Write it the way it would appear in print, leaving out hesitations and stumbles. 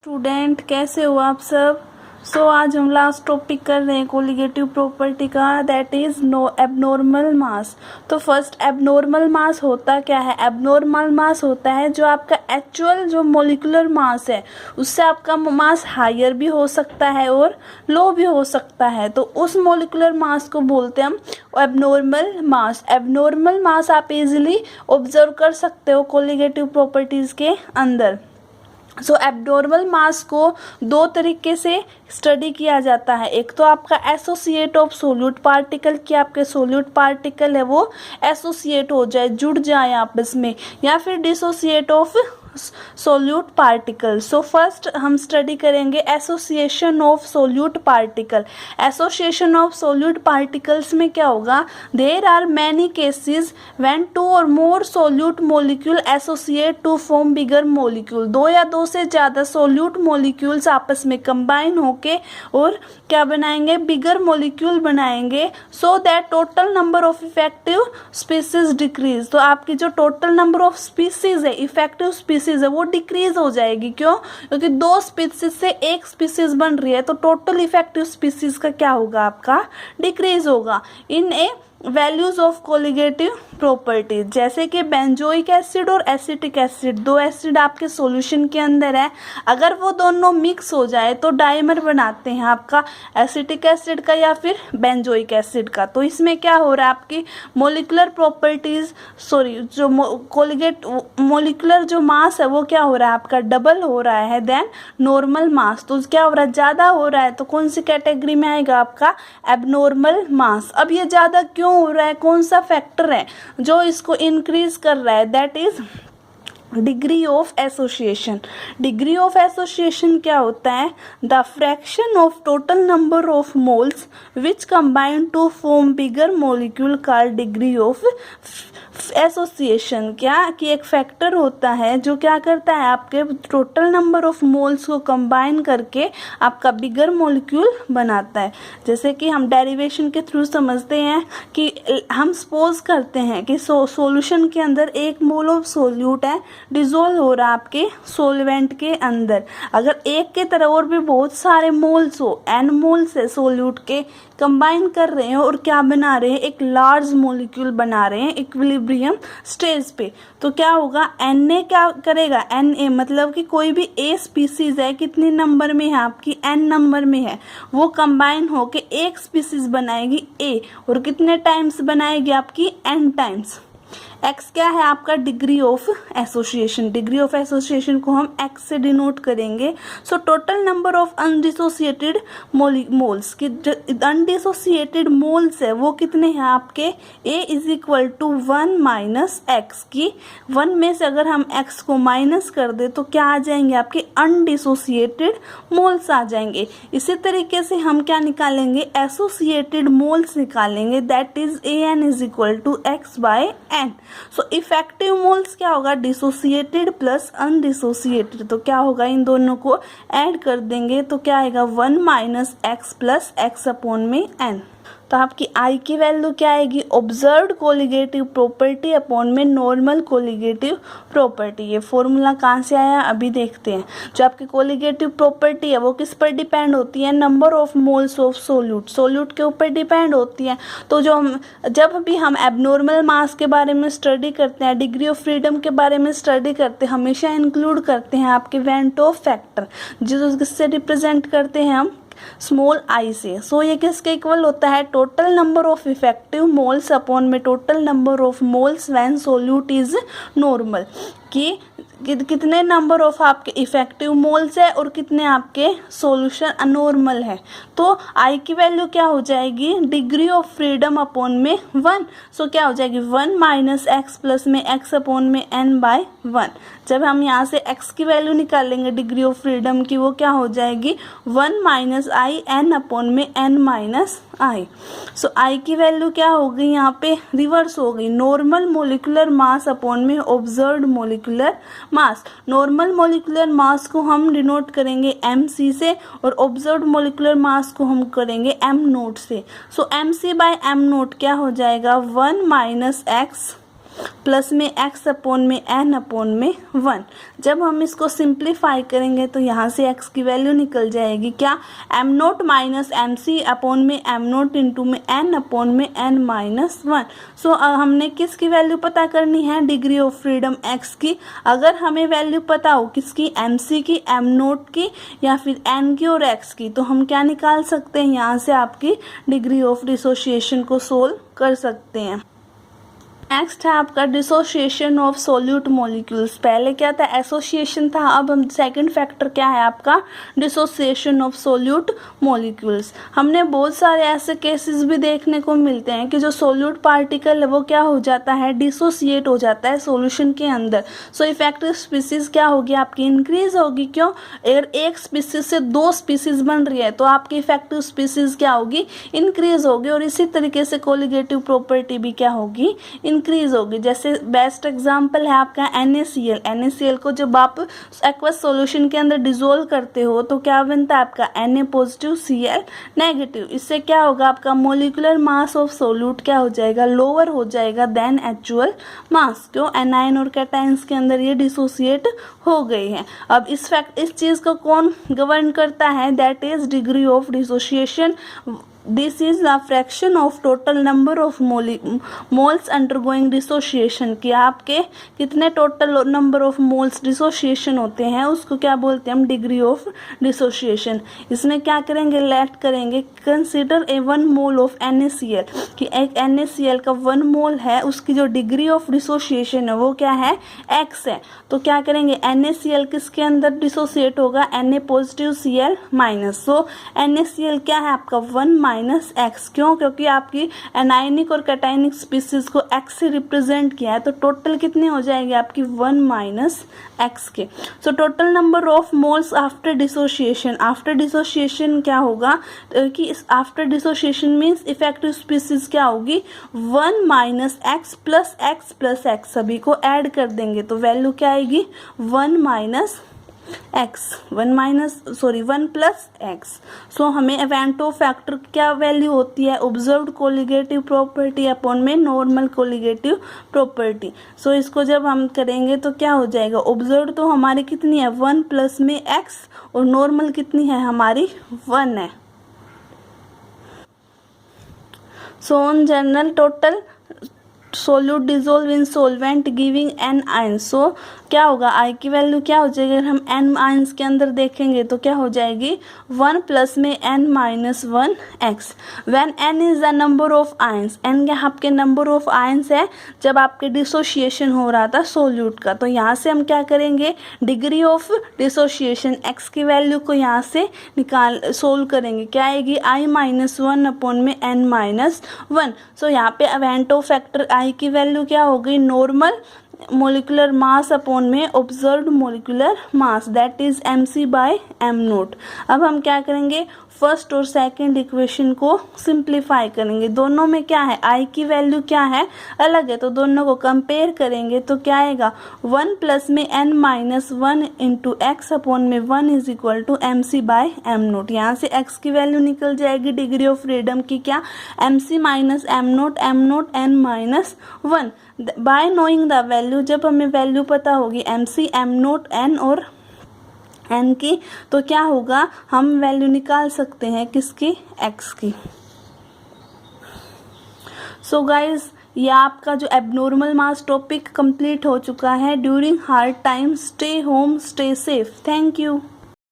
Student कैसे हो आप सब। आज हम लास्ट टॉपिक कर रहे हैं कोलिगेटिव प्रॉपर्टी का, दैट इज नो एबनॉर्मल मास। तो फर्स्ट एबनॉर्मल मास होता क्या है? एबनॉर्मल मास होता है जो आपका एक्चुअल जो मोलिकुलर मास है उससे आपका मास हायर भी हो सकता है और लो भी हो सकता है, तो उस मोलिकुलर मास को बोलते हैं हम एबनॉर्मल मास। एबनॉर्मल मास आप इजीली ऑब्जर्व कर सकते हो कोलिगेटिव प्रॉपर्टीज के अंदर। एबनॉर्मल मास को दो तरीके से स्टडी किया जाता है। एक तो आपका एसोसिएट ऑफ सोल्यूट पार्टिकल, कि आपके सोल्यूट पार्टिकल है वो एसोसिएट हो जाए, जुड़ जाए आपस में, या फिर dissociate of solute particle. First हम स्टडी करेंगे association of solute particle. Association of solute particles में क्या होगा? There are many cases when two और more solute molecule associate to form bigger molecule. दो या दो से ज़्यादा सोल्यूट मोलिक्यूल्स आपस में कंबाइन होके और क्या बनाएंगे? बिगर मोलिक्यूल बनाएंगे, so that total number of effective species decrease. तो आपकी जो टोटल नंबर ऑफ स्पीसीज है, इफेक्टिव स्पीसीज है, वो डिक्रीज हो जाएगी। क्यों? क्योंकि दो स्पीसीज से एक स्पीसीज बन रही है, तो टोटल इफेक्टिव स्पीसीज का क्या होगा? आपका डिक्रीज होगा। इन ए वैल्यूज ऑफ कोलिगेटिव प्रॉपर्टीज, जैसे कि बेंजोइक एसिड और एसिटिक एसिड, दो एसिड आपके सॉल्यूशन के अंदर है, अगर वो दोनों मिक्स हो जाए तो डाइमर बनाते हैं आपका एसिटिक एसिड का या फिर बेंजोइक एसिड का। तो इसमें क्या हो रहा है? आपकी मोलिकुलर प्रॉपर्टीज जो कोलिगेट मोलिकुलर जो मास है वो क्या हो रहा है? आपका डबल हो रहा है देन नॉर्मल मास। तो क्या हो रहा है? ज़्यादा हो रहा है, तो कौन सी कैटेगरी में आएगा? आपका एबनॉर्मल मास। अब ये ज़्यादा क्यों हो रहा है? कौन सा फैक्टर है जो इसको इंक्रीज कर रहा है? That is degree of association. Degree of association क्या होता है? The fraction of total number of moles which combine to form bigger molecule called degree of association. क्या कि एक फैक्टर होता है जो क्या करता है? आपके टोटल नंबर ऑफ मोल्स को कंबाइन करके आपका बिगर मोलिक्यूल बनाता है। जैसे कि हम डेरिवेशन के थ्रू समझते हैं कि हम सपोज करते हैं कि सॉल्यूशन के अंदर एक मोल ऑफ सोल्यूट है, डिजोल्व हो रहा है आपके सोलवेंट के अंदर। अगर एक के तरह और भी बहुत सारे मोल्स हो, एन मोल्स है सोल्यूट के, कंबाइन कर रहे हैं और क्या बना रहे हैं? एक लार्ज मोलिक्यूल बना रहे हैं इक्विलिब्रियम स्टेज पे, तो क्या होगा? Na क्या करेगा? Na मतलब कि कोई भी ए स्पीसीज है, कितनी नंबर में है? आपकी n नंबर में है, वो कंबाइन होके एक स्पीसीज बनाएगी A, और कितने टाइम्स बनाएगी? आपकी n टाइम्स। x क्या है? आपका degree of association. Degree of association को हम x से डिनोट करेंगे। Total number of undissociated moles, कि अनडिसोसिएटेड मोल्स है वो कितने हैं आपके? a is equal to 1 minus x, की 1 में से अगर हम x को माइनस कर दे तो क्या आ जाएंगे? आपके अनडिसोसिएटेड मोल्स आ जाएंगे। इसी तरीके से हम क्या निकालेंगे? एसोसिएटेड मोल्स निकालेंगे, that is an is equal to x by n। Effective moles क्या होगा? डिसोसिएटेड प्लस अनडिसोसिएटेड, तो क्या होगा? इन दोनों को ऐड कर देंगे तो क्या आएगा? 1 minus x plus x upon में n। तो आपकी I की वैल्यू क्या आएगी? ऑब्जर्व्ड कोलिगेटिव प्रॉपर्टी अपॉन में नॉर्मल कोलिगेटिव प्रॉपर्टी। ये फॉर्मूला कहाँ से आया? अभी देखते हैं। जो आपकी कोलिगेटिव प्रॉपर्टी है वो किस पर डिपेंड होती है? Number of moles of solute, solute के ऊपर डिपेंड होती है। तो जब भी हम एबनॉर्मल मास के बारे में स्टडी करते हैं, डिग्री ऑफ फ्रीडम के बारे में स्टडी करते हैं, हमेशा इंक्लूड करते हैं आपके वेंट ऑफ फैक्टर, जिससे रिप्रेजेंट करते हैं हम स्मॉल आई से। ये किसके इक्वल होता है? Total number of effective moles upon में total number of moles when solute is normal, कि कितने नंबर ऑफ आपके इफेक्टिव मोल्स है और कितने आपके सॉल्यूशन अनॉर्मल है। तो आई की वैल्यू क्या हो जाएगी? डिग्री ऑफ फ्रीडम अपॉन में 1। क्या हो जाएगी? 1 माइनस एक्स प्लस में एक्स अपॉन में n बाय 1। जब हम यहाँ से x की वैल्यू निकालेंगे डिग्री ऑफ फ्रीडम की, वो क्या हो जाएगी? 1 माइनस आई n अपॉन में n माइनस आई। आई की वैल्यू क्या हो गई? यहाँ पे रिवर्स हो गई, नॉर्मल मोलिकुलर मास अपॉन में ऑब्जर्व्ड मोलिकुलर मास। नॉर्मल मोलिकुलर मास को हम डिनोट करेंगे mc से और ऑब्जर्व्ड मोलिकुलर मास को हम करेंगे m नोट से। mc बाय m नोट क्या हो जाएगा? 1 माइनस एक्स प्लस में x अपॉन में n अपॉन में 1। जब हम इसको सिंप्लीफाई करेंगे तो यहाँ से x की वैल्यू निकल जाएगी क्या, m naught minus M C upon में m नोट इंटू में n अपॉन में n माइनस 1। सो हमने किसकी वैल्यू पता करनी है, डिग्री ऑफ फ्रीडम x की। अगर हमें वैल्यू पता हो किसकी, mc की, m नोट की या फिर n की और x की, तो हम क्या निकाल सकते हैं, यहाँ से आपकी डिग्री ऑफ डिसोसिएशन को सोल्व कर सकते हैं। नेक्स्ट है आपका डिसोसिएशन ऑफ सोल्यूट मॉलिक्यूल्स। पहले क्या था, एसोसिएशन था, अब हम सेकंड फैक्टर क्या है आपका, डिसोसिएशन ऑफ सोल्यूट मॉलिक्यूल्स। हमने बहुत सारे ऐसे केसेस भी देखने को मिलते हैं कि जो सोल्यूट पार्टिकल है वो क्या हो जाता है, डिसोसिएट हो जाता है सॉल्यूशन के अंदर। सो इफेक्टिव स्पीसीज क्या होगी आपकी, इंक्रीज होगी। क्यों, अगर एक स्पीसीज से 2 स्पीसीज बन रही है तो आपकी इफेक्टिव स्पीसीज क्या होगी, इंक्रीज होगी। और इसी तरीके से कोलिगेटिव प्रॉपर्टी भी क्या होगी, इंक्रीज होगी। जैसे बेस्ट एग्जांपल है आपका NaCl। NaCl को जब आप एक्वस सॉल्यूशन के अंदर डिसोल्व करते हो तो क्या बनता है आपका Na पॉजिटिव Cl नेगेटिव। इससे क्या होगा, आपका मोलिकुलर मास ऑफ सोल्यूट क्या हो जाएगा, लोअर हो जाएगा देन एक्चुअल मास। क्यों, एनाइन और कैटाइंस के अंदर ये डिसोसिएट हो गई है। अब इस चीज को कौन गवर्न करता है, that is degree of dissociation. This is the fraction of total number of moles undergoing dissociation, कि आपके कितने total number of moles dissociation होते हैं उसको क्या बोलते हैं हम, डिग्री ऑफ डिसोसिएशन। इसमें क्या करेंगे, लेट करेंगे consider a 1 mole of NaCl, कि एक NaCl का 1 मोल है, उसकी जो डिग्री ऑफ डिसोसिएशन है वो क्या है, x है। तो क्या करेंगे, NaCl किसके अंदर डिसोसिएट होगा, Na पॉजिटिव Cl माइनस। सो NaCl क्या है आपका 1 माइनस x। क्यों, क्योंकि आपकी एनाइनिक और कैटाइनिक स्पीसीज को x से रिप्रेजेंट किया है, तो टोटल कितनी हो जाएगी आपकी 1 माइनस x के। So total number of moles after dissociation. After dissociation क्या होगा कि after dissociation means effective species क्या होगी, 1 माइनस x प्लस x सभी को ऐड कर देंगे तो वैल्यू क्या आएगी, 1 प्लस x। सो हमें एवेंटो फैक्टर क्या वैल्यू होती है, ऑब्जर्व्ड कोलिगेटिव प्रॉपर्टी अपॉन में नॉर्मल कोलिगेटिव प्रॉपर्टी। सो इसको जब हम करेंगे तो क्या हो जाएगा, ऑब्जर्व्ड तो हमारी कितनी है 1 प्लस में x और नॉर्मल कितनी है हमारी 1 है। So on general total solute dissolve in solvent giving n ions. So क्या होगा, I की वैल्यू क्या हो जाएगी, अगर हम n आयंस के अंदर देखेंगे तो क्या हो जाएगी 1 प्लस में n minus 1 x। When n is the number of ions, n क्या आपके नंबर ऑफ आयंस है जब आपके डिसोसिएशन हो रहा था सोल्यूट का। तो यहाँ से हम क्या करेंगे, डिग्री ऑफ डिसोसिएशन x की वैल्यू को यहाँ से सोल्व करेंगे, क्या आएगी I माइनस 1 अपॉन में n माइनस 1। सो यहाँ पे एवेंटो फैक्टर I की वैल्यू क्या हो गई, नॉर्मल मोलिकुलर मास अपॉन में observed molecular mass, that is mc by m naught. अब हम क्या करेंगे, फर्स्ट और सेकंड इक्वेशन को सिंप्लीफाई करेंगे। दोनों में क्या है, I की वैल्यू क्या है, अलग है, तो दोनों को कंपेयर करेंगे तो क्या आएगा, 1 प्लस में n minus 1 into x upon में 1 is equal to mc by m naught. यहाँ से x की वैल्यू निकल जाएगी डिग्री ऑफ फ्रीडम की क्या, mc minus m note n minus 1। Bye knowing the value, जब हमें वैल्यू पता होगी mc m नोट n और n की, तो क्या होगा, हम वैल्यू निकाल सकते हैं किसकी, x की। सो गाइज, ये आपका जो एबनॉर्मल मास टॉपिक कंप्लीट हो चुका है। During hard time stay home, stay safe. Thank you.